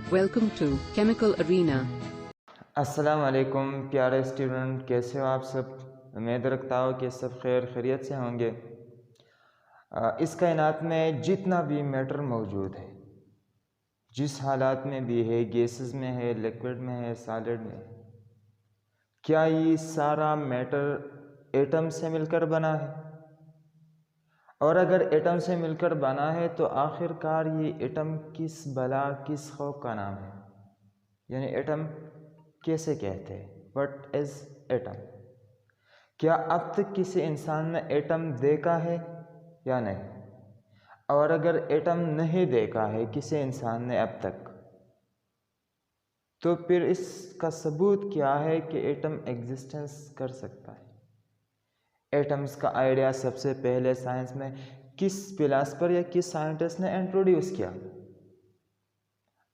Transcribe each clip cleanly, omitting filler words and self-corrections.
Welcome to Chemical Arena. अस्सलाम वालेकुम प्यारे स्टूडेंट, कैसे हो आप सब। उम्मीद रखता हूँ कि सब खैरियत से होंगे। इस कायनात में जितना भी मैटर मौजूद है, जिस हालात में भी है, गैसेस में है, लिक्विड में है, सॉलिड में है, क्या ये सारा मैटर एटम से मिलकर बना है? और अगर एटम से मिलकर बना है तो आखिरकार ये एटम किस बला किस खौफ का नाम है? यानी एटम कैसे कहते हैं? What is atom? क्या अब तक किसी इंसान ने एटम देखा है या नहीं? और अगर एटम नहीं देखा है किसी इंसान ने अब तक, तो फिर इसका सबूत क्या है कि एटम एग्जिस्टेंस कर सकता है? एटम्स का आइडिया सबसे पहले साइंस में किस फिलासफर या किस साइंटिस्ट ने इंट्रोड्यूस किया?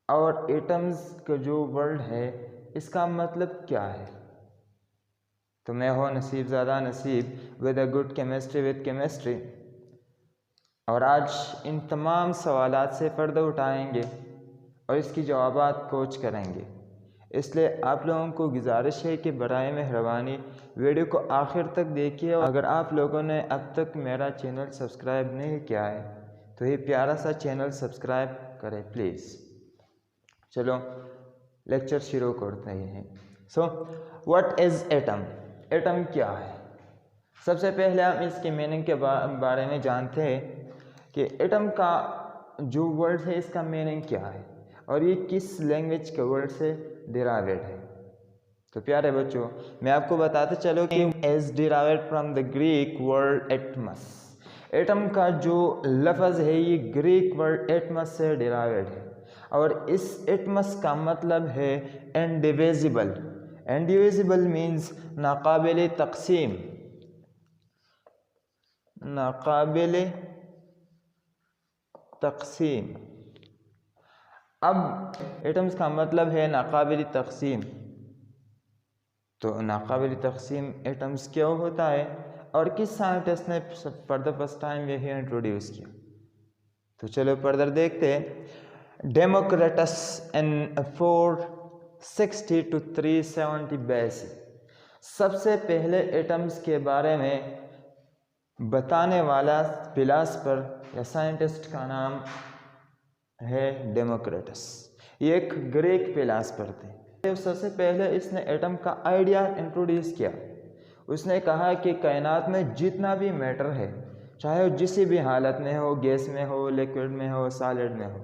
और एटम्स का जो वर्ड है इसका मतलब क्या है? तो मैं हो नसीब ज़्यादा नसीब with a good chemistry with chemistry, और आज इन तमाम सवालात से पर्दा उठाएंगे और इसकी जवाबात कोच करेंगे। इसलिए आप लोगों को गुजारिश है कि बराए मेहरबानी वीडियो को आखिर तक देखिए। और अगर आप लोगों ने अब तक मेरा चैनल सब्सक्राइब नहीं किया है तो ये प्यारा सा चैनल सब्सक्राइब करें प्लीज़। चलो लेक्चर शुरू करते हैं। So what is atom? Atom क्या है? सबसे पहले हम इसके मीनिंग के बारे में जानते हैं कि एटम का जो वर्ड है इसका मीनिंग क्या है और ये किस लैंग्वेज के वर्ड से डिराइवेड है। तो प्यारे बच्चों, मैं आपको बताते चलो कि is derived from the Greek word atomos. Atom का जो लफ्ज़ है ये ग्रीक वर्ड एटमस से डिराइवेड है, और इस एटमस का मतलब है इंडिविजिबल। इंडिविजिबल मीन्स नाकाबिल तकसीम, नाकाबिल तकसीम। अब एटम्स का मतलब है नाकाबिल तकसीम, तो नाकाबिल तकसीम एटम्स क्या होता है और किस साइंटिस्ट ने फॉर द फर्स्ट टाइम यही इंट्रोड्यूस किया? तो चलो फर्दर देखते हैं। डेमोक्रेटस इन 460 to 370 BC सबसे पहले एटम्स के बारे में बताने वाला फिलासफर या साइंटिस्ट का नाम है डेमोक्रेटस। ये एक ग्रीक फिलासफर थे। सबसे पहले इसने एटम का आइडिया इंट्रोड्यूस किया। उसने कहा कि कायनात में जितना भी मैटर है, चाहे वो जिस भी हालत में हो, गैस में हो, लिक्विड में हो, सॉलिड में हो,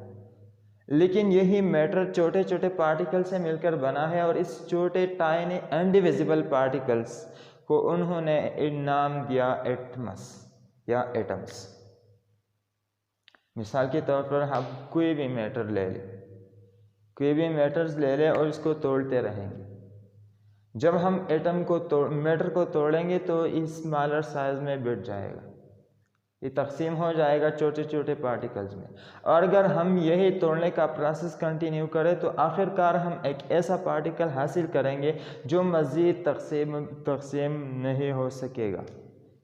लेकिन यही मैटर छोटे छोटे पार्टिकल से मिलकर बना है, और इस छोटे टाइनी इंडिविजिबल पार्टिकल्स को उन्होंने नाम दिया एटम्स या एटम्स। मिसाल के तौर पर हम कोई भी मैटर ले लें, कोई भी मैटर्स ले लें और इसको तोड़ते रहेंगे। जब हम एटम को मैटर को तोड़ेंगे तो इस स्मॉलर साइज में बढ़ जाएगा, ये तकसीम हो जाएगा छोटे छोटे पार्टिकल्स में। और अगर हम यही तोड़ने का प्रोसेस कंटिन्यू करें तो आखिरकार हम एक ऐसा पार्टिकल हासिल करेंगे जो मज़ीद तकसीम नहीं हो सकेगा,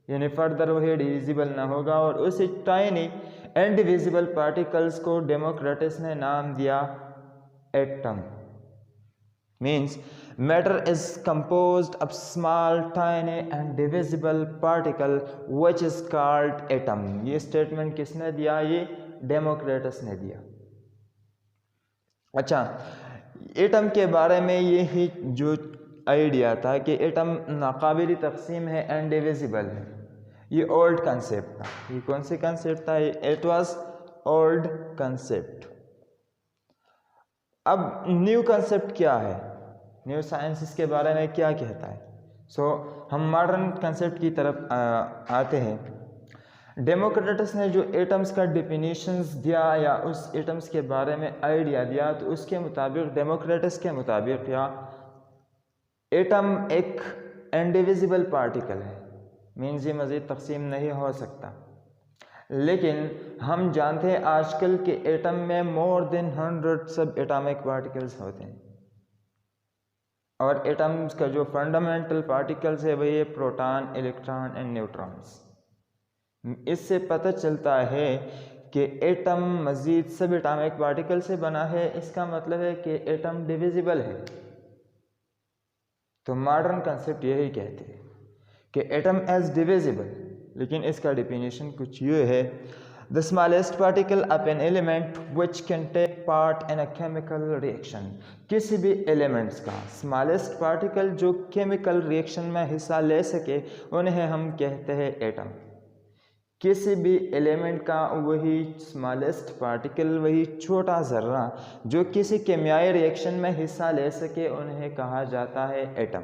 यानी फर्दर वही डिविजिबल ना होगा। और उसी टाइनी इंडिविजिबल पार्टिकल्स को डेमोक्रेटस ने नाम दिया atom. Means matter is composed of small tiny and divisible particle which is called atom। ये स्टेटमेंट किसने दिया? ये डेमोक्रेटस ने दिया। अच्छा, एटम के बारे में यही जो आइडिया था कि एटम नाकाबिल तकसीम है, इंडिविजिबल है, ये ओल्ड कंसेप्ट था। ये कौन सी कंसेप्ट था? It was old concept. अब न्यू कंसेप्ट क्या है? न्यू साइंस इसके बारे में क्या कहता है? हम मॉडर्न कंसेप्ट की तरफ आते हैं। डेमोक्रेटस ने जो एटम्स का डिफिनीशंस दिया या उस एटम्स के बारे में आइडिया दिया, तो उसके मुताबिक, डेमोक्रेटस के मुताबिक, या एटम एक इंडिविजिबल पार्टिकल है, मीन्स ये मज़ीद तकसीम नहीं हो सकता। लेकिन हम जानते हैं आजकल के एटम में मोर देन 100 सब एटॉमिक पार्टिकल्स होते हैं, और एटम्स का जो फंडामेंटल पार्टिकल्स है वही है प्रोटॉन, इलेक्ट्रॉन एंड न्यूट्रॉन्स। इससे पता चलता है कि एटम मज़ीद सब एटॉमिक पार्टिकल से बना है, इसका मतलब है कि एटम डिविजिबल है। तो मॉडर्न कंसेप्ट यही कहते हैं कि एटम एज डिविजिबल, लेकिन इसका डेफिनेशन कुछ ये है, the smallest particle of an element which can take part in a chemical reaction. किसी भी एलिमेंट्स का स्मॉलेस्ट पार्टिकल जो केमिकल रिएक्शन में हिस्सा ले सके उन्हें हम कहते हैं एटम। किसी भी एलिमेंट का वही स्मॉलेस्ट पार्टिकल, वही छोटा ज़र्रा जो किसी केमियाई रिएक्शन में हिस्सा ले सके उन्हें कहा जाता है एटम।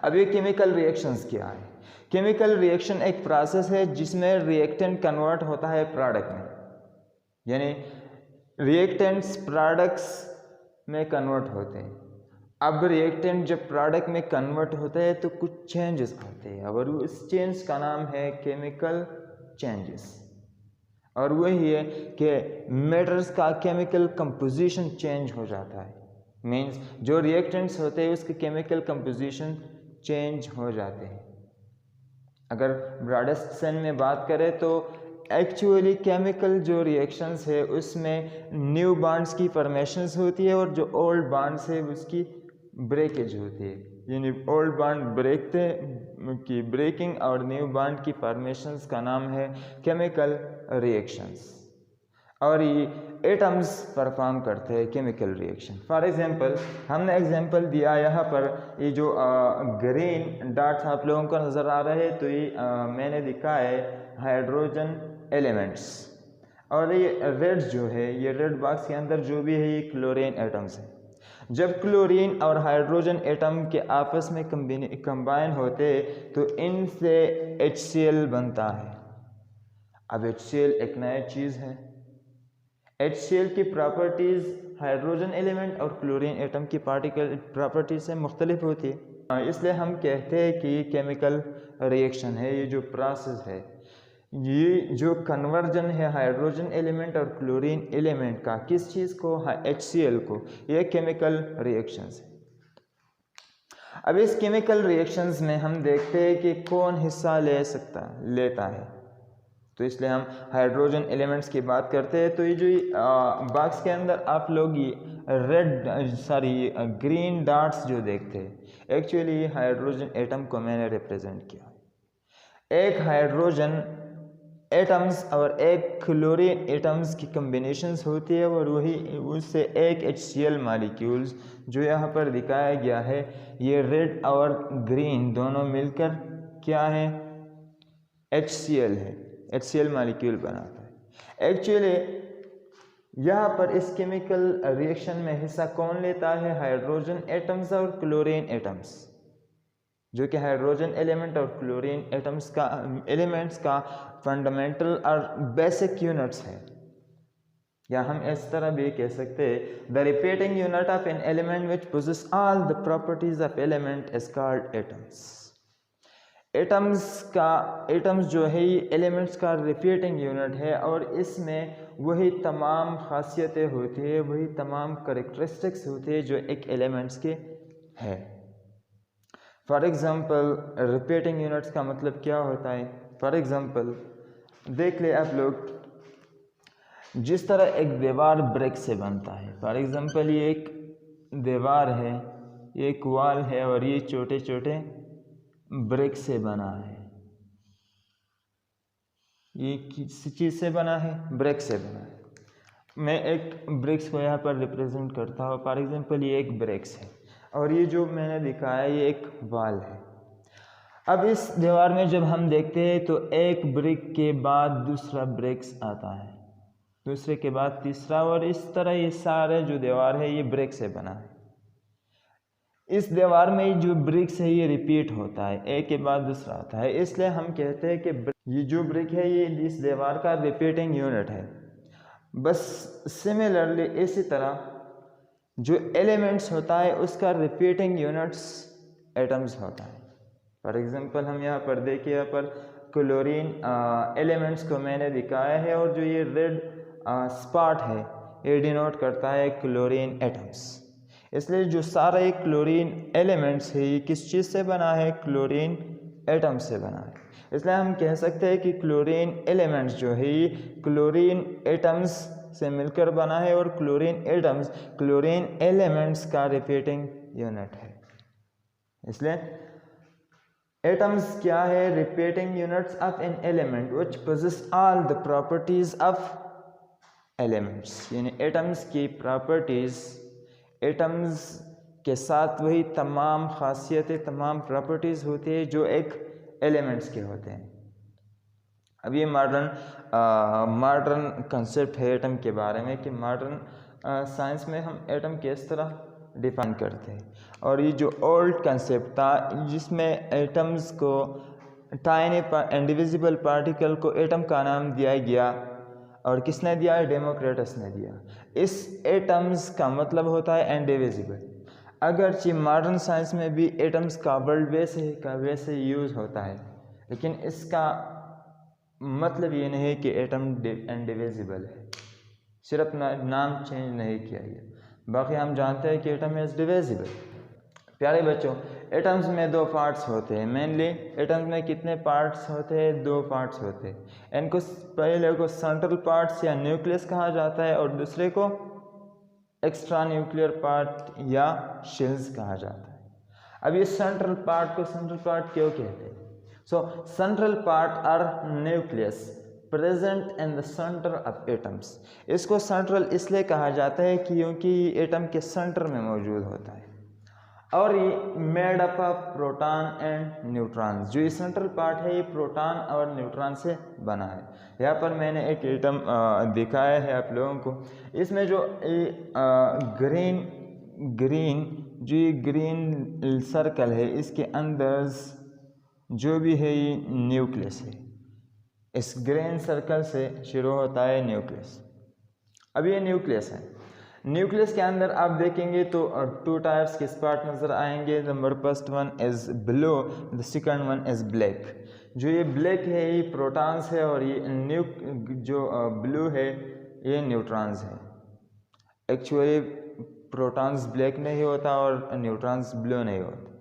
अब ये केमिकल रिएक्शंस क्या है? केमिकल रिएक्शन एक प्रोसेस है जिसमें रिएक्टेंट कन्वर्ट होता है प्रोडक्ट में, यानी रिएक्टेंट्स प्रोडक्ट्स में कन्वर्ट होते हैं। अब रिएक्टेंट जब प्रोडक्ट में कन्वर्ट होते हैं तो कुछ चेंजेस आते हैं और उस चेंज का नाम है केमिकल चेंजेस। और वही है कि मैटर्स का केमिकल कंपोजिशन चेंज हो जाता है, मींस जो रिएक्टेंट्स होते हैं उसके केमिकल कंपोजिशन चेंज हो जाते हैं। अगर ब्रॉडेस्ट सेंस में बात करें तो एक्चुअली केमिकल जो रिएक्शंस है उसमें न्यू बॉन्ड्स की फॉर्मेशंस होती है और जो ओल्ड बॉन्ड्स है उसकी ब्रेकेज होती है, यानी ओल्ड बॉन्ड ब्रेकते की ब्रेकिंग और न्यू बॉन्ड की फॉर्मेशंस का नाम है केमिकल रिएक्शंस। और ये एटम्स परफॉर्म करते हैं केमिकल रिएक्शन। फॉर एग्जांपल हमने एग्जांपल दिया यहाँ पर, ये जो ग्रीन डॉट्स आप लोगों को नज़र आ रहे हैं तो ये मैंने दिखा है हाइड्रोजन एलिमेंट्स, और ये रेड जो है, ये रेड बॉक्स के अंदर जो भी है ये क्लोरीन एटम्स है। जब क्लोरीन और हाइड्रोजन एटम के आपस में कंबाइन होते तो इनसे HCl बनता है। अब HCl एक नया चीज़ है। HCl की प्रॉपर्टीज़ हाइड्रोजन एलिमेंट और क्लोरीन एटम की पार्टिकल प्रॉपर्टीज से मुख्तलिफ होती है, इसलिए हम कहते हैं कि केमिकल रिएक्शन है, ये जो प्रोसेस है, ये जो कन्वर्जन है हाइड्रोजन एलिमेंट और क्लोरीन एलिमेंट का, किस चीज़ को, HCl को, ये केमिकल रिएक्शंस है। अब इस केमिकल रिएक्शंस में हम देखते हैं कि कौन हिस्सा लेता है, तो इसलिए हम हाइड्रोजन एलिमेंट्स की बात करते हैं। तो ये जो बॉक्स के अंदर आप लोग ये ग्रीन डॉट्स जो देखते हैं, एक्चुअली ये हाइड्रोजन एटम को मैंने रिप्रेजेंट किया। एक हाइड्रोजन एटम्स और एक क्लोरीन एटम्स की कम्बिनेशंस होती है और वही उससे एक HCl मॉलिक्यूल्स जो यहाँ पर दिखाया गया है, ये रेड और ग्रीन दोनों मिलकर क्या है, HCl है, HCl मॉलिक्यूल बनाता है। एक्चुअली यहाँ पर इस केमिकल रिएक्शन में हिस्सा कौन लेता है, हाइड्रोजन एटम्स और क्लोरीन एटम्स, जो कि हाइड्रोजन एलिमेंट और क्लोरीन एलिमेंट्स का फंडामेंटल और बेसिक यूनिट्स है। या हम इस तरह भी कह सकते हैं, the repeating unit of an element which possesses all the properties of element is called atoms. Atoms जो है ये एलिमेंट्स का रिपीटिंग यूनिट है और इसमें वही तमाम खासियतें होती है, वही तमाम करेक्टरिस्टिक्स होती है जो एक एलिमेंट्स के है। फॉर एग्ज़ाम्पल रिपीटिंग यूनिट्स का मतलब क्या होता है, फॉर एग्ज़ाम्पल देख ले आप लोग, जिस तरह एक दीवार ब्रिक से बनता है, फॉर एग्ज़ाम्पल ये एक दीवार है, ये एक वॉल है और ये छोटे छोटे ब्रिक से बना है। ये किस चीज़ से बना है, ब्रिक से बना है। मैं एक ब्रिक्स को यहाँ पर रिप्रेजेंट करता हूँ। फॉर एग्जांपल ये एक ब्रिक्स है और ये जो मैंने दिखाया ये एक वॉल है। अब इस दीवार में जब हम देखते हैं तो एक ब्रिक के बाद दूसरा ब्रिक्स आता है, दूसरे के बाद तीसरा, और इस तरह ये सारे जो दीवार है ये ब्रिक से बना है। इस दीवार में जो ब्रिक्स है ये रिपीट होता है, एक के बाद दूसरा आता है, इसलिए हम कहते हैं कि ये जो ब्रिक है ये इस दीवार का रिपीटिंग यूनिट है। बस सिमिलरली इसी तरह जो एलिमेंट्स होता है उसका रिपीटिंग यूनिट्स एटम्स होता है। फॉर एग्जांपल हम यहाँ पर देखिए, यहाँ पर क्लोरीन एलिमेंट्स को मैंने दिखाया है और जो ये रेड स्पॉट है ये डिनोट करता है क्लोरीन एटम्स। इसलिए जो सारा एक क्लोरीन एलिमेंट्स है ये किस चीज़ से बना है, क्लोरीन एटम से बना है। इसलिए हम कह सकते हैं कि क्लोरीन एलिमेंट्स जो है ये क्लोरीन एटम्स से मिलकर बना है और क्लोरीन एटम्स क्लोरीन एलिमेंट्स का रिपीटिंग यूनिट है। इसलिए एटम्स क्या है? Repeating units of an element which possesses all the properties of elements. यानी एटम्स की प्रॉपर्टीज, एटम्स के साथ वही तमाम खासियतें, तमाम प्रॉपर्टीज़ होती है जो एक एलिमेंट्स के होते हैं। अब ये मॉडर्न कंसेप्ट है एटम के बारे में कि मॉडर्न साइंस में हम एटम किस तरह डिफाइन करते हैं, और ये जो ओल्ड कंसेप्ट था जिसमें एटम्स को टाइनी इंडिविजिबल पार्टिकल को एटम का नाम दिया गया, और किसने दिया है? डेमोक्रिटस ने दिया। इस एटम्स का मतलब होता है इंडिविजिबल। अगरचे मॉडर्न साइंस में भी एटम्स का वर्ड वैसे यूज़ होता है, लेकिन इसका मतलब ये नहीं कि एटम इंडिविजिबल है, सिर्फ नाम चेंज नहीं किया गया। बाकी हम जानते हैं कि एटम इज़ डिविजिबल। प्यारे बच्चों, एटम्स में दो पार्ट्स होते हैं। मेनली एटम्स में कितने पार्ट्स होते हैं? दो पार्ट्स होते हैं। इनको पहले को सेंट्रल पार्ट्स या न्यूक्लियस कहा जाता है, और दूसरे को एक्स्ट्रा न्यूक्लियर पार्ट या शेल्स कहा जाता है। अब ये सेंट्रल पार्ट को सेंट्रल पार्ट क्यों कहते हैं? Central part are nucleus present in the centre of atoms. इसको सेंट्रल इसलिए कहा जाता है क्योंकि ये एटम के सेंटर में मौजूद होता है, और ये made up of proton and neutrons. जो ये सेंट्रल पार्ट है ये प्रोटॉन और न्यूट्रॉन से बना है। यहाँ पर मैंने एक एटम दिखाया है आप लोगों को। इसमें जो ग्रीन सर्कल है, इसके अंदर जो भी है ये न्यूक्लियस है। इस ग्रीन सर्कल से शुरू होता है न्यूक्लियस। अब ये न्यूक्लियस है। न्यूक्लियस के अंदर आप देखेंगे तो टू टाइप्स के स्पॉट नज़र आएंगे। Number first one is blue, the second one is black. जो ये ब्लैक है ये प्रोटॉन्स है, और ये जो ब्लू है ये न्यूट्रॉन्स है। एक्चुअली प्रोटॉन्स ब्लैक नहीं होता और न्यूट्रॉन्स ब्लू नहीं होता,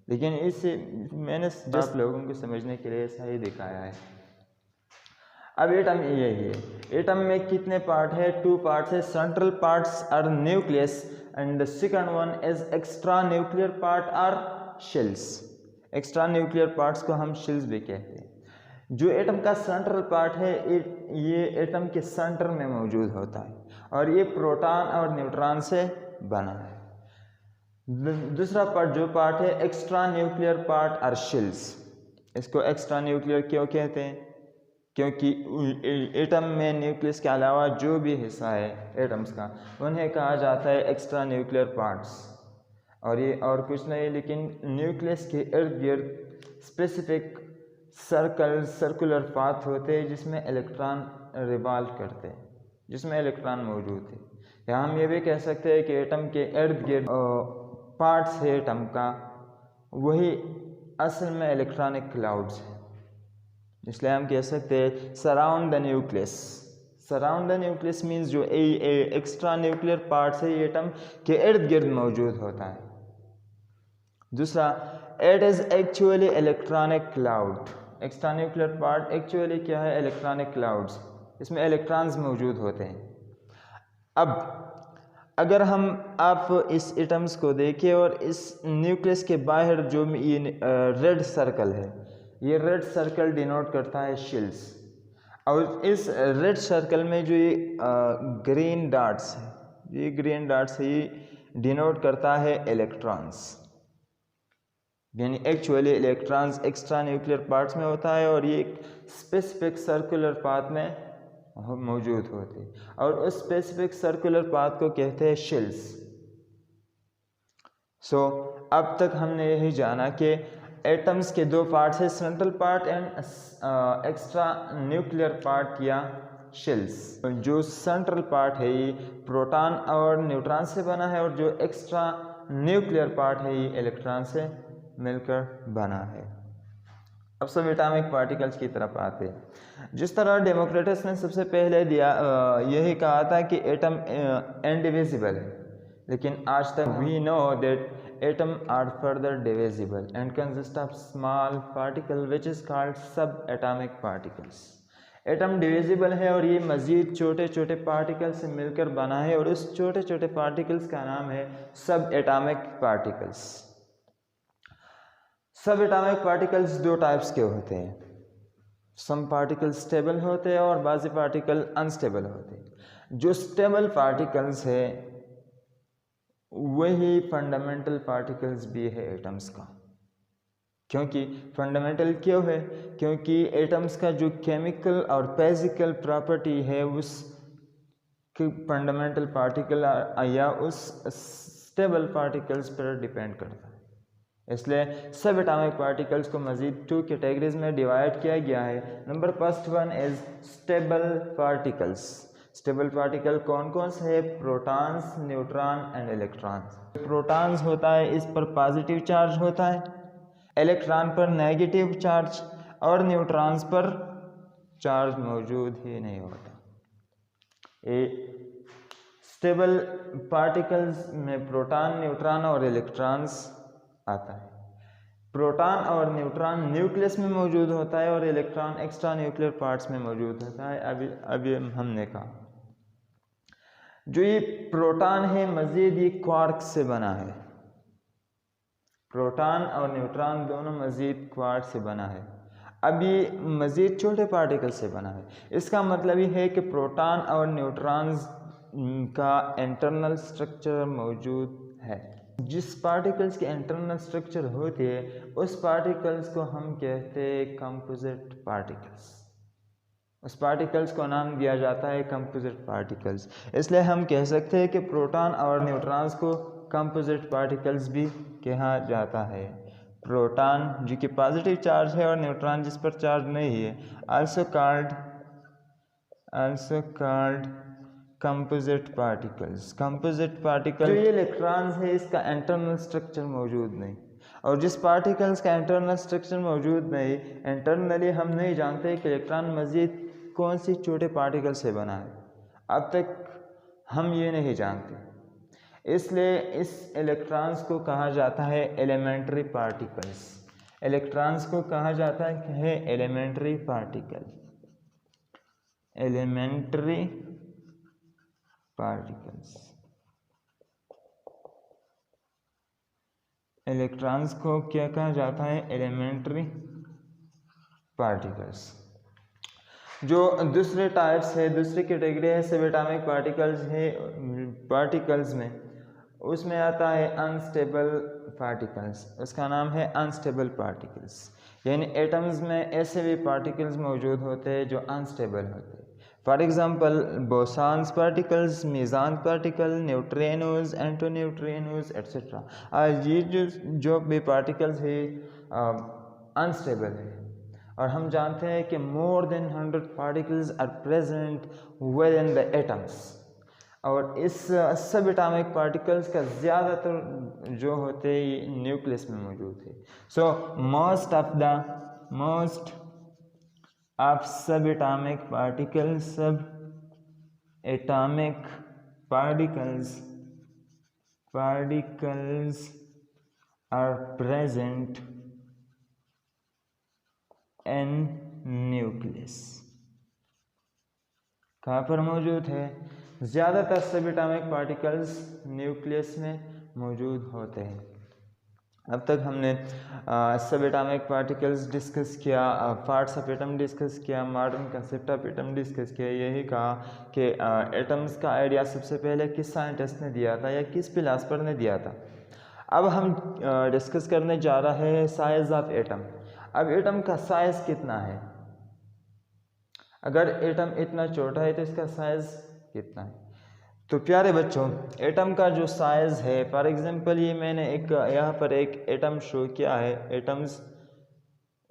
लेकिन इससे मैंने जस्ट लोगों को समझने के लिए ऐसा ही दिखाया है। अब एटम यही है। एटम में कितने पार्ट है? टू पार्ट्स है। Central parts are nucleus and the second one is extra nuclear part are shells. Extra nuclear parts को हम शेल्स भी कहते हैं। जो एटम का सेंट्रल पार्ट है ये एटम के सेंटर में मौजूद होता है, और ये प्रोटॉन और न्यूट्रॉन से बना है। दूसरा जो पार्ट है extra nuclear part are shells. इसको एक्स्ट्रा न्यूक्लियर क्यों कहते हैं? क्योंकि एटम में न्यूक्लियस के अलावा जो भी हिस्सा है एटम्स का उन्हें कहा जाता है एक्स्ट्रा न्यूक्लियर पार्ट्स, और ये और कुछ नहीं लेकिन न्यूक्लियस के इर्द गिर्द स्पेसिफिक सर्कुलर पाथ होते हैं जिसमें इलेक्ट्रॉन रिवॉल्व करते हैं, जिसमें इलेक्ट्रॉन मौजूद है। या हम ये भी कह सकते हैं कि एटम के इर्द गिर्द पार्ट्स है एटम का, वही असल में इलेक्ट्रॉनिक क्लाउड्स है। इसलिए हम कह सकते हैं surround the nucleus. Surround the nucleus means जो एक्स्ट्रा न्यूक्लियर पार्ट्स है ये एटम के इर्द गिर्द मौजूद होता है। दूसरा, it is actually electronic cloud. Extra nuclear part actually क्या है? Electronic clouds. इसमें इलेक्ट्रॉन्स मौजूद होते हैं। अब अगर आप इस एटम्स को देखें और इस न्यूक्लियस के बाहर जो ये रेड सर्कल है, ये रेड सर्कल डिनोट करता है शेल्स, और इस रेड सर्कल में जो ये ग्रीन डॉट्स है, ये ग्रीन डॉट्स है ये डिनोट करता है इलेक्ट्रॉन्स। यानी actually electrons extra nuclear parts में होता है और ये एक स्पेसिफिक सर्कुलर पाथ में मौजूद होते हैं, और उस स्पेसिफिक सर्कुलर पाथ को कहते हैं शेल्स। अब तक हमने यही जाना कि एटम्स के दो पार्ट्स है, central part and extra nuclear part या शेल्स। जो सेंट्रल पार्ट है ये प्रोटॉन और न्यूट्रॉन से बना है, और जो एक्स्ट्रा न्यूक्लियर पार्ट है ये इलेक्ट्रॉन से मिलकर बना है। अब सब एटॉमिक पार्टिकल्स की तरफ आते हैं। जिस तरह डेमोक्रिटस ने सबसे पहले यही कहा था कि एटम इंडिविजिबल है, लेकिन आज तक we know that atom are further divisible and consist of small particle which is called sub atomic particles. Atom divisible है और ये मज़ीद छोटे छोटे पार्टिकल्स से मिलकर बना है और उस छोटे छोटे पार्टिकल्स का नाम है सब एटॉमिक पार्टिकल्स। सब एटॉमिक पार्टिकल्स दो टाइप्स के होते हैं, सम पार्टिकल स्टेबल होते हैं और बाज़ी पार्टिकल अनस्टेबल होते हैं। जो स्टेबल पार्टिकल्स है वही फंडामेंटल पार्टिकल्स भी है एटम्स का। क्योंकि फंडामेंटल क्यों है? क्योंकि एटम्स का जो केमिकल और फिजिकल प्रॉपर्टी है उस फंडामेंटल पार्टिकल या उस स्टेबल पार्टिकल्स पर डिपेंड करता है। इसलिए सब एटॉमिक पार्टिकल्स को मज़ीद 2 कैटेगरीज में डिवाइड किया गया है। Number first one is stable particles. Stable particle कौन कौन से है? Protons, neutron and electrons. Protons होता है इस पर पॉजिटिव चार्ज होता है, इलेक्ट्रॉन पर नेगेटिव चार्ज और न्यूट्रॉन्स पर चार्ज मौजूद ही नहीं होता। स्टेबल पार्टिकल्स में प्रोटॉन, न्यूट्रॉन और इलेक्ट्रॉन्स आता है। प्रोटॉन और न्यूट्रॉन न्यूक्लियस में मौजूद होता है और इलेक्ट्रॉन एक्स्ट्रा न्यूक्लियर पार्ट्स में मौजूद होता है। अभी हमने कहा जो ये प्रोटॉन है मज़ीद ये क्वार्क्स से बना है। प्रोटॉन और न्यूट्रॉन दोनों मज़ीद क्वार्क से बना है। अब ये मज़ीद छोटे पार्टिकल से बना है। इसका मतलब ये है कि प्रोटॉन और न्यूट्रॉन्स का इंटरनल स्ट्रक्चर मौजूद है। जिस पार्टिकल्स के इंटरनल स्ट्रक्चर होती है उस पार्टिकल्स को हम कहते हैं कंपोजिट पार्टिकल्स। उस पार्टिकल्स को नाम दिया जाता है कंपोजिट पार्टिकल्स। इसलिए हम कह सकते हैं कि प्रोटॉन और न्यूट्रॉन्स को कंपोजिट पार्टिकल्स भी कहा जाता है। प्रोटॉन जो कि पॉजिटिव चार्ज है और न्यूट्रॉन जिस पर चार्ज नहीं है also called composite particles. Composite particle जो ये इलेक्ट्रॉन्स है इसका इंटरनल स्ट्रक्चर मौजूद नहीं, और जिस पार्टिकल्स का इंटरनल स्ट्रक्चर मौजूद नहीं, इंटरनली हम नहीं जानते कि इलेक्ट्रॉन मज़ीद कौन सी छोटे पार्टिकल से बना है, अब तक हम ये नहीं जानते। इसलिए इस इलेक्ट्रॉन्स को कहा जाता है एलिमेंट्री पार्टिकल्स। इलेक्ट्रॉन्स को कहा जाता है elementary particle. Elementary particles. Electrons को क्या कहा जाता है? Elementary particles. जो दूसरे टाइप्स है, दूसरी कैटेगरी है सब एटॉमिक पार्टिकल्स है पार्टिकल्स में, उसमें आता है अनस्टेबल पार्टिकल्स। उसका नाम है अनस्टेबल पार्टिकल्स। यानी एटम्स में ऐसे भी पार्टिकल्स मौजूद होते हैं जो अनस्टेबल होते हैं। For example bosons particles, meson particle, neutrinos, antineutrinos etcetera. ये जो भी पार्टिकल्स है अनस्टेबल है, और हम जानते हैं कि more than 100 particles are present within the atoms. और इस सब एटॉमिक पार्टिकल्स का ज़्यादातर जो होते हैं न्यूक्लियस में मौजूद है। सो मोस्ट ऑफ सब atomic particles are present in nucleus। कहाँ पर मौजूद है? ज़्यादातर सब एटॉमिक पार्टिकल्स न्यूक्लियस में मौजूद होते हैं। अब तक हमने सब एटॉमिक पार्टिकल्स डिस्कस किया, पार्ट्स ऑफ एटम डिस्कस किया, modern concept of atom discuss किया। यही कहा कि एटम्स का आइडिया सबसे पहले किस साइंटिस्ट ने दिया था या किस फिलासफर ने दिया था। अब हम डिस्कस करने जा रहे हैं साइज़ ऑफ एटम। अब एटम का साइज़ कितना है? अगर एटम इतना छोटा है तो इसका साइज़ कितना है? तो प्यारे बच्चों, एटम का जो साइज़ है, फॉर एग्जांपल ये मैंने यहाँ पर एक एटम शो किया है, एटम्स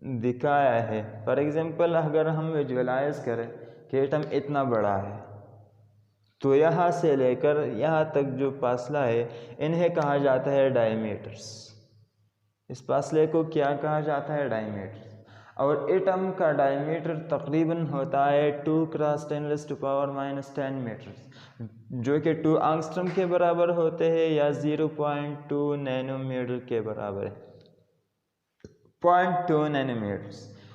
दिखाया है। फॉर एग्जांपल अगर हम विजुअलाइज करें कि एटम इतना बड़ा है, तो यहाँ से लेकर यहाँ तक जो फासला है इन्हें कहा जाता है डायमीटर्स। इस फासले को क्या कहा जाता है? डायमीटर्स। और एटम का डायमीटर तकरीबन होता है 2 × 10⁻⁻10 मीटर, जो कि 2 एंगस्ट्रॉम के बराबर होते हैं या 0.2 नैनोमीटर के बराबर है, 0.2 नैनोमीटर।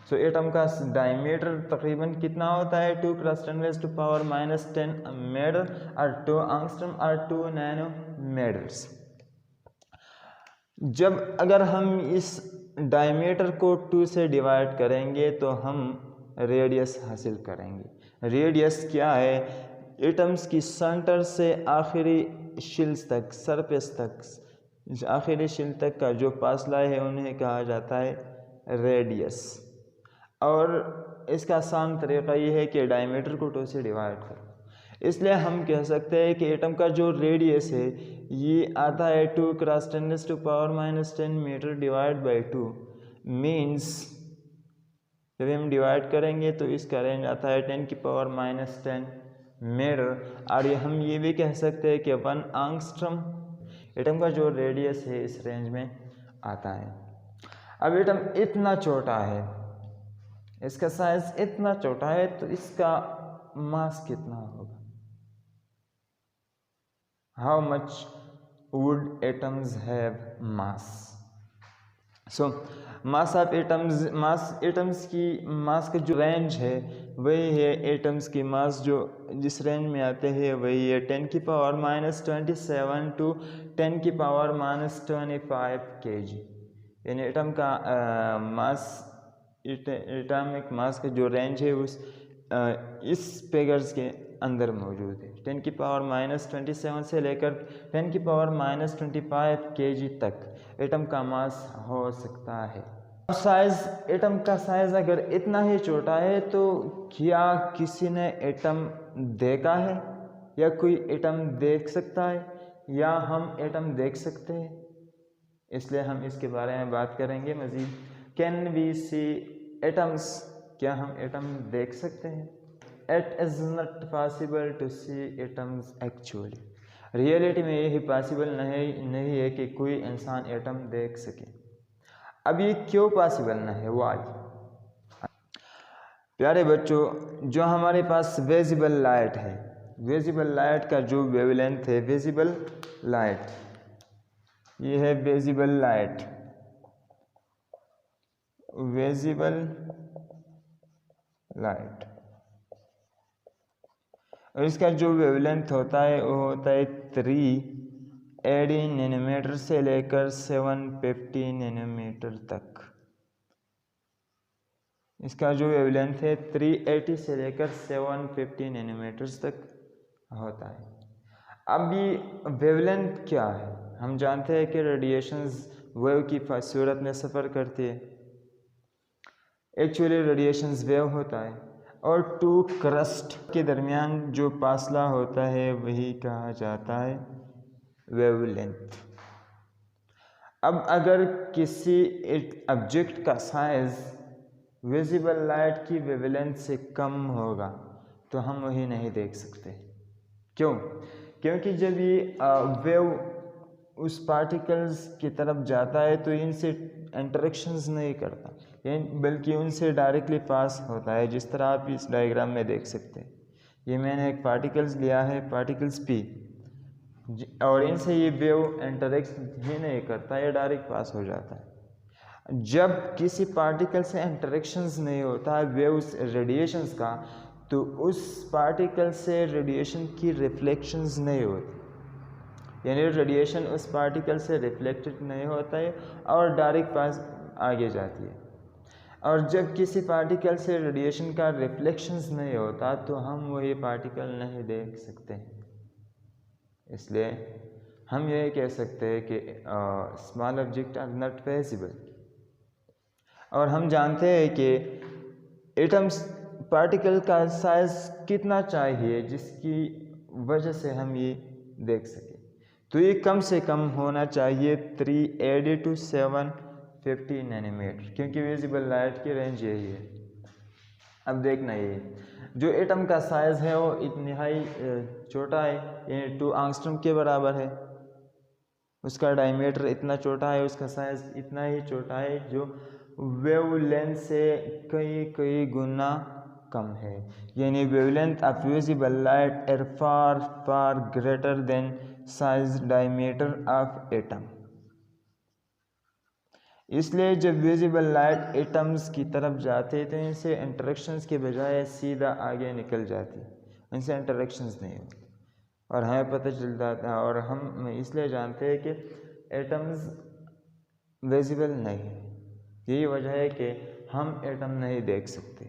सो एटम का डायमीटर तकरीबन कितना होता है 2 × 10⁻⁻10 मीटर और 2 एंगस्ट्रॉम और 2 नैनोमीटर्स। जब अगर हम इस डायमीटर को 2 से डिवाइड करेंगे तो हम रेडियस हासिल करेंगे। रेडियस क्या है? एटम्स की सेंटर से आखिरी शिल्स तक, सरफेस तक, आखिरी शिल तक का जो फासला है उन्हें कहा जाता है रेडियस। और इसका आसान तरीका ये है कि डायमीटर को 2 से डिवाइड करो। इसलिए हम कह सकते हैं कि एटम का जो रेडियस है ये आता है 2 × 10⁻⁻10 मीटर डिवाइड बाई 2, मीन्स जब हम डिवाइड करेंगे तो इसका रेंज आता है 10⁻⁻10 मीटर। और हम ये भी कह सकते हैं कि 1 एंगस्ट्रॉम एटम का जो रेडियस है इस रेंज में आता है। अब एटम इतना छोटा है, इसका साइज इतना छोटा है, तो इसका मास कितना होगा? How much would atoms have mass? So mass of atoms, mass atoms की मास का जो रेंज है वही है, एटम्स की मास जो जिस रेंज में आते हैं वही है 10⁻⁻27 टू 10⁻⁻25 kg। यानी एटम का मास, एटॉमिक मास का जो रेंज है उस इस फिगर्स के अंदर मौजूद है। 10⁻⁻27 से लेकर 10⁻⁻25 kg तक एटम का मास हो सकता है। साइज, एटम का साइज अगर इतना ही छोटा है तो क्या किसी ने एटम देखा है या कोई एटम देख सकता है या हम एटम देख सकते हैं? इसलिए हम इसके बारे में बात करेंगे मज़ीद। Can we see atoms? क्या हम एटम देख सकते हैं? It is not possible to see atoms actually। Reality में यही पॉसिबल नहीं है कि कोई इंसान एटम देख सके। अब ये क्यों पॉसिबल नहीं है? वाई? प्यारे बच्चों, जो हमारे पास विजिबल लाइट है, विजिबल लाइट का जो वेवलेंथ है, विजिबल लाइट, ये है विजिबल लाइट, विजिबल लाइट, और इसका जो वेवलेंथ होता है वो होता है 380 नैनोमीटर से लेकर 750 नैनोमीटर तक। इसका जो वेवलेंथ है 380 से लेकर 750 नैनोमीटर तक होता है। अब ये वेवलेंथ क्या है? हम जानते हैं कि रेडिएशंस वेव की सूरत में सफ़र करती है। एक्चुअली रेडिएशंस वेव होता है और 2 क्रस्ट के दरमियान जो फासला होता है वही कहा जाता है वेवलेंथ। अब अगर किसी ऑब्जेक्ट का साइज विजिबल लाइट की वेवलेंथ से कम होगा तो हम वही नहीं देख सकते। क्यों? क्योंकि जब ये वेव उस पार्टिकल्स की तरफ जाता है तो इनसे इंटरेक्शंस नहीं करता, बल्कि उनसे डायरेक्टली पास होता है, जिस तरह आप इस डायग्राम में देख सकते हैं। ये मैंने एक पार्टिकल्स लिया है, पार्टिकल्स P, और इनसे ये वेव इंटरेक्ट ही नहीं करता, ये डायरेक्ट पास हो जाता है। जब किसी पार्टिकल से इंटरेक्शंस नहीं होता है वेव्स रेडिएशंस का, तो उस पार्टिकल से रेडिएशन की रिफ्लेक्शंस नहीं होती, यानी रेडिएशन उस पार्टिकल से रिफ्लेक्टेड नहीं होता है और डायरेक्ट पास आगे जाती है। और जब किसी पार्टिकल से रेडिएशन का रिफ्लेक्शंस नहीं होता तो हम वही पार्टिकल नहीं देख सकते हैं। इसलिए हम ये कह सकते हैं कि small object are not visible. और हम जानते हैं कि एटम्स पार्टिकल का साइज कितना चाहिए जिसकी वजह से हम ये देख सकें, तो ये कम से कम होना चाहिए 380 टू 750 नैनोमीटर, क्योंकि विजिबल लाइट की रेंज यही है। अब देखना, ये जो एटम का साइज़ है वो इंतहाई छोटा है, यानी 2 एंगस्ट्रॉम के बराबर है। उसका डायमीटर इतना छोटा है, उसका साइज़ इतना ही छोटा है जो वेवलेंथ से कई गुना कम है, यानी wavelength of visible light are far far greater than size diameter of atom. इसलिए जब विजिबल लाइट एटम्स की तरफ जाते तो इनसे इंटरेक्शंस के बजाय सीधा आगे निकल जाती, इनसे इंटरेक्शंस नहीं होती और हमें पता चलता था, और हम इसलिए जानते हैं कि एटम्स विजिबल नहीं है। यही वजह है कि हम एटम नहीं देख सकते।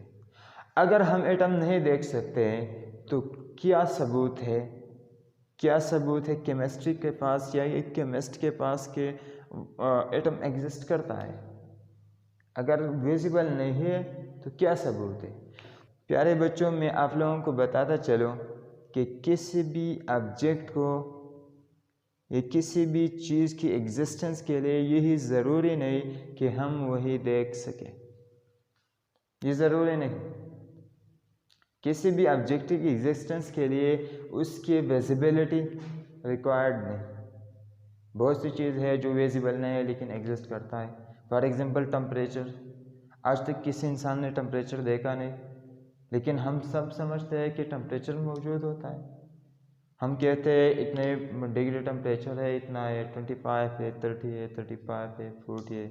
अगर हम एटम नहीं देख सकते तो क्या सबूत है, केमिस्ट्री के पास या एक केमिस्ट के पास के एटम एग्जिस्ट करता है? अगर विजिबल नहीं है तो क्या सबूत है? प्यारे बच्चों, मैं आप लोगों को बताता चलो कि किसी भी ऑब्जेक्ट को या किसी भी चीज़ की एग्जिस्टेंस के लिए यही ज़रूरी नहीं कि हम वही देख सकें। ये ज़रूरी नहीं। किसी भी ऑब्जेक्ट की एग्जिस्टेंस के लिए उसकी विजिबिलिटी रिक्वायर्ड नहीं। बहुत सी चीज़ है जो विजिबल नहीं है लेकिन एग्जिस्ट करता है। For example temperature. आज तक किसी इंसान ने टेम्परेचर देखा नहीं, लेकिन हम सब समझते हैं कि टेम्परेचर मौजूद होता है। हम कहते हैं इतने डिग्री टेम्परेचर है, इतना है, 25 है, 30 है, 35 है, 40 है,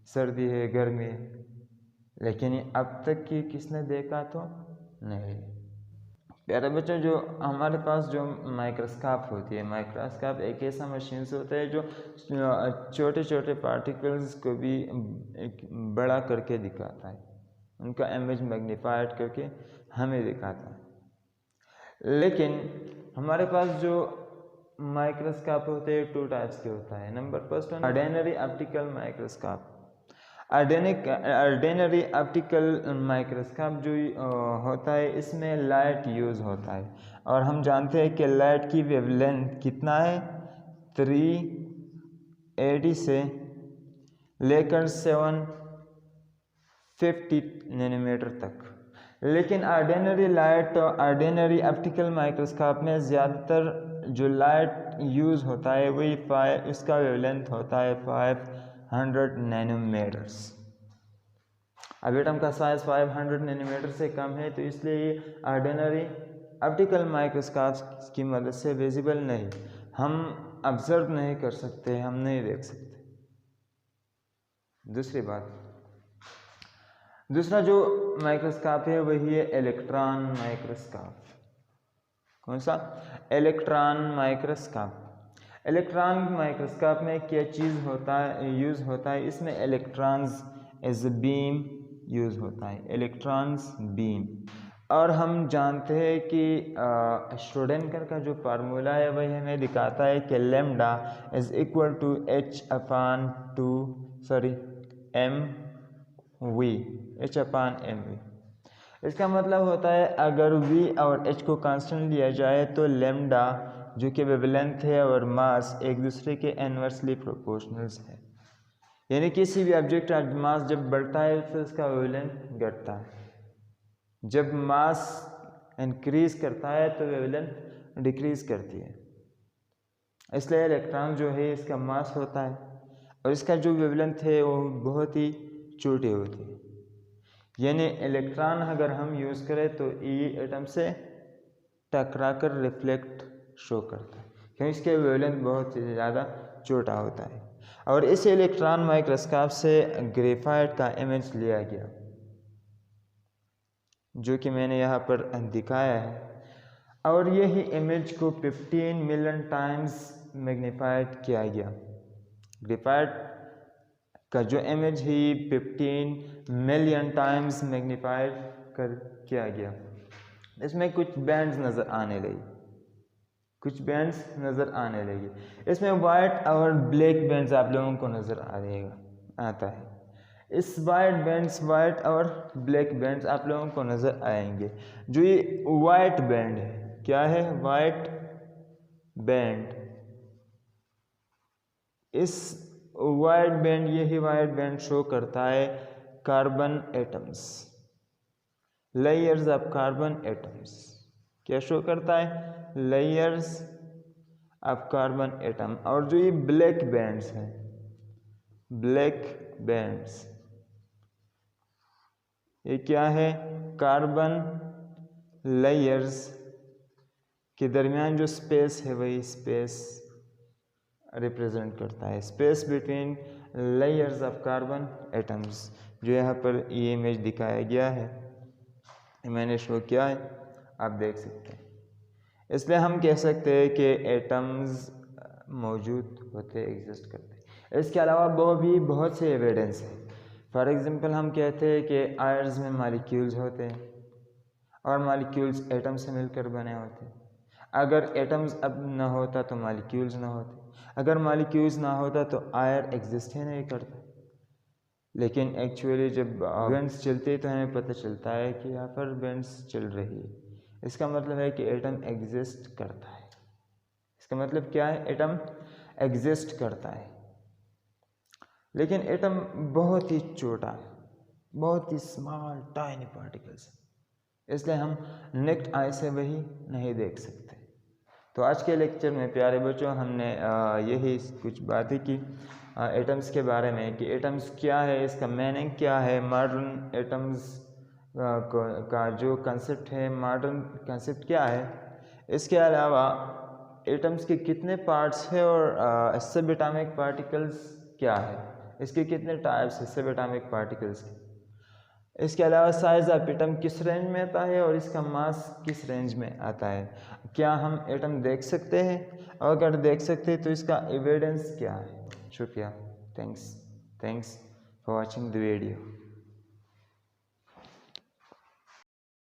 सर्दी है, गर्मी है, लेकिन अब तक कि किसने देखा तो नहीं। प्यारे बच्चों, जो हमारे पास जो माइक्रोस्कोप होती है, माइक्रोस्कोप एक ऐसा मशीन से होता है जो छोटे छोटे पार्टिकल्स को भी बड़ा करके दिखाता है, उनका इमेज मैग्नीफाइड करके हमें दिखाता है। लेकिन हमारे पास जो माइक्रोस्कोप होते हैं 2 टाइप्स के होता है। Number first ordinary optical microscope. Ordinary optical microscope जो होता है इसमें लाइट यूज़ होता है, और हम जानते हैं कि लाइट की वेवलेंथ कितना है, 380 से लेकर 750 नैनोमीटर तक। लेकिन ऑर्डिनरी ऑप्टिकल माइक्रोस्कोप में ज़्यादातर जो लाइट यूज़ होता है वही इसका वेवलेंथ होता है 500 नैनोमीटर्स। अब एटम का साइज 500 नैनोमीटर से कम है, तो इसलिए ऑर्डिनरी ऑप्टिकल माइक्रोस्कोप की मदद से विजिबल नहीं, हम ऑब्जर्व नहीं कर सकते, हम नहीं देख सकते। दूसरी बात, दूसरा जो माइक्रोस्कोप है वही है इलेक्ट्रॉन माइक्रोस्कोप। कौन सा? Electron microscope. इलेक्ट्रॉन माइक्रोस्कोप में क्या चीज़ होता है, यूज़ होता है, इसमें electrons as a beam use होता है, इलेक्ट्रॉन्स बीम। और हम जानते हैं कि श्रोडिंगर का जो फार्मूला है वही हमें दिखाता है कि lambda is equal to h/mv। इसका मतलब होता है अगर v और h को कांस्टेंट लिया जाए तो लैम्डा जो कि वेवलेंथ है और मास एक दूसरे के इनवर्सली प्रोपोर्शनल्स है। यानी किसी भी ऑब्जेक्ट का मास जब बढ़ता है तो उसका वेवलेंथ घटता है, जब मास इंक्रीज करता है तो वेवलेंथ डिक्रीज करती है। इसलिए इलेक्ट्रॉन जो है इसका मास होता है और इसका जो वेवलेंथ है वो बहुत ही छोटी होती है। यानी इलेक्ट्रॉन अगर हम यूज़ करें तो ये एटम से टकराकर रिफ्लेक्ट शो करता है, क्योंकि इसके वेवलेंथ बहुत ही ज़्यादा छोटा होता है। और इस इलेक्ट्रॉन माइक्रोस्कोप से ग्रेफाइट का इमेज लिया गया, जो कि मैंने यहाँ पर दिखाया है, और यही इमेज को 15 मिलियन टाइम्स मैग्नीफाइड किया गया। ग्रेफाइट का जो इमेज ही 15 मिलियन टाइम्स मैग्नीफाइड किया गया। इसमें कुछ बैंड्स नज़र आने लगी, इसमें वाइट और ब्लैक बैंड्स आप लोगों को नज़र आता है। इस वाइट और ब्लैक बैंड्स आप लोगों को नज़र आएंगे। जो ये वाइट बैंड है, क्या है? White band. इस यही वाइट बैंड शो करता है carbon atoms, layers of carbon atoms. क्या शो करता है? Layers of carbon atom. और जो ये ब्लैक बैंड्स हैं, ब्लैक बैंड्स, ये क्या है? कार्बन लेयर्स के दरमियान जो स्पेस है वही स्पेस रिप्रेजेंट करता है, space between layers of carbon atoms, जो यहाँ पर ये इमेज दिखाया गया है, मैंने शो किया है, आप देख सकते हैं। इसलिए हम कह सकते हैं कि एटम्स मौजूद होते, एग्जिस्ट करते। इसके अलावा बहुत से एविडेंस है। फॉर एग्जांपल हम कहते हैं कि आयर्स में मॉलिक्यूल्स होते हैं और मॉलिक्यूल्स एटम से मिलकर बने होते हैं। अगर एटम्स अब ना होता तो मॉलिक्यूल्स ना होते, अगर मॉलिक्यूल्स ना होता तो आयर एग्जिस्ट ही नहीं करता। लेकिन एक्चुअली जब बेंड्स चलते हैं तो हमें पता चलता है कि यहाँ पर बेंड्स चल रही है। इसका मतलब है कि एटम एग्जिस्ट करता है। इसका मतलब क्या है? एटम एग्जिस्ट करता है। लेकिन एटम बहुत ही छोटा है, बहुत ही स्मॉल टाइनी पार्टिकल्स, इसलिए हम नेक्ड आई से वही नहीं देख सकते। तो आज के लेक्चर में प्यारे बच्चों हमने यही कुछ बातें की एटम्स के बारे में कि एटम्स क्या है, इसका मीनिंग क्या है, मॉडर्न एटम्स का जो कंसेप्ट है, मॉडर्न कंसेप्ट क्या है। इसके अलावा एटम्स के कितने पार्ट्स है और सब एटॉमिक पार्टिकल्स क्या है, इसके कितने टाइप्स है सब एटॉमिक पार्टिकल्स के। इसके अलावा साइज ऑफ एटम किस रेंज में आता है और इसका मास किस रेंज में आता है। क्या हम एटम देख सकते हैं, और अगर देख सकते हैं तो इसका एविडेंस क्या है। शुक्रिया, thanks for watching the video.